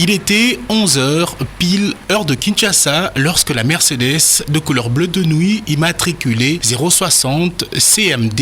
Il était 11h, pile heure de Kinshasa, lorsque la Mercedes de couleur bleu de nuit immatriculée 060 CMD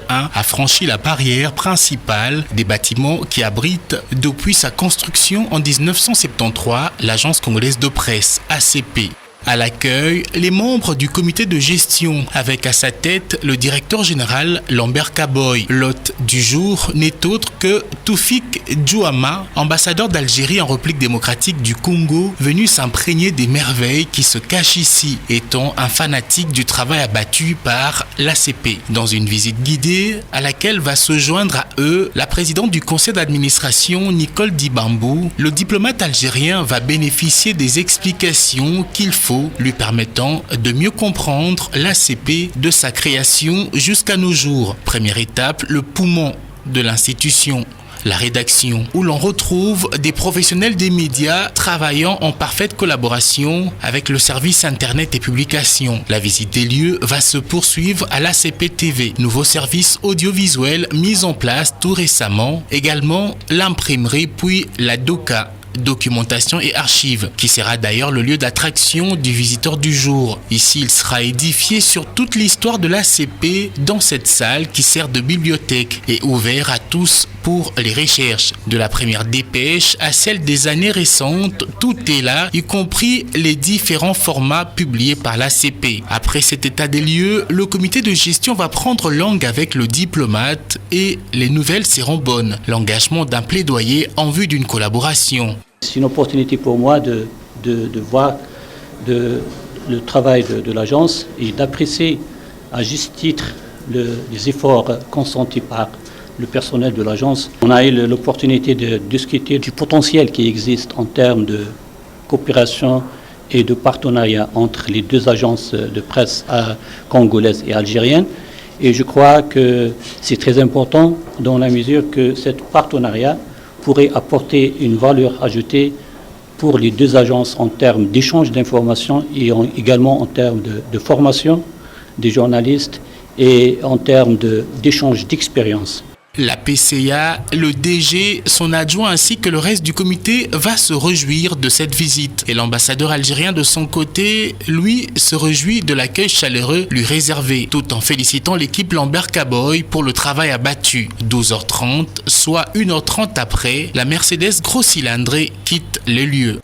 01 a franchi la barrière principale des bâtiments qui abritent depuis sa construction en 1973 l'agence congolaise de presse ACP. À l'accueil, les membres du comité de gestion, avec à sa tête le directeur général Lambert Kaboy. L'hôte du jour n'est autre que Toufik Djouama, ambassadeur d'Algérie en République démocratique du Congo, venu s'imprégner des merveilles qui se cachent ici, étant un fanatique du travail abattu par l'ACP. Dans une visite guidée à laquelle va se joindre à eux la présidente du conseil d'administration Nicole Dibambou, le diplomate algérien va bénéficier des explications qu'il faut lui permettant de mieux comprendre l'ACP de sa création jusqu'à nos jours. Première étape, le poumon de l'institution, la rédaction, où l'on retrouve des professionnels des médias travaillant en parfaite collaboration avec le service Internet et publications. La visite des lieux va se poursuivre à l'ACP TV, nouveau service audiovisuel mis en place tout récemment, également l'imprimerie puis la DOCA, documentation et archives, qui sera d'ailleurs le lieu d'attraction du visiteur du jour. Ici, il sera édifié sur toute l'histoire de l'ACP dans cette salle qui sert de bibliothèque et ouvert à tous pour les recherches. De la première dépêche à celle des années récentes, tout est là, y compris les différents formats publiés par l'ACP. Après cet état des lieux, le comité de gestion va prendre langue avec le diplomate et les nouvelles seront bonnes. L'engagement d'un plaidoyer en vue d'une collaboration. C'est une opportunité pour moi de voir le travail de l'agence et d'apprécier à juste titre les efforts consentis par le personnel de l'agence. On a eu l'opportunité de discuter du potentiel qui existe en termes de coopération et de partenariat entre les deux agences de presse congolaises et algériennes. Et je crois que c'est très important dans la mesure que ce partenariat pourrait apporter une valeur ajoutée pour les deux agences en termes d'échange d'informations et également en termes de formation des journalistes et en termes d'échange d'expérience. La PCA, le DG, son adjoint ainsi que le reste du comité va se réjouir de cette visite. Et l'ambassadeur algérien de son côté, lui, se réjouit de l'accueil chaleureux lui réservé, tout en félicitant l'équipe Lambert Kaboy pour le travail abattu. 12h30, soit 1h30 après, la Mercedes gros cylindrée quitte les lieux.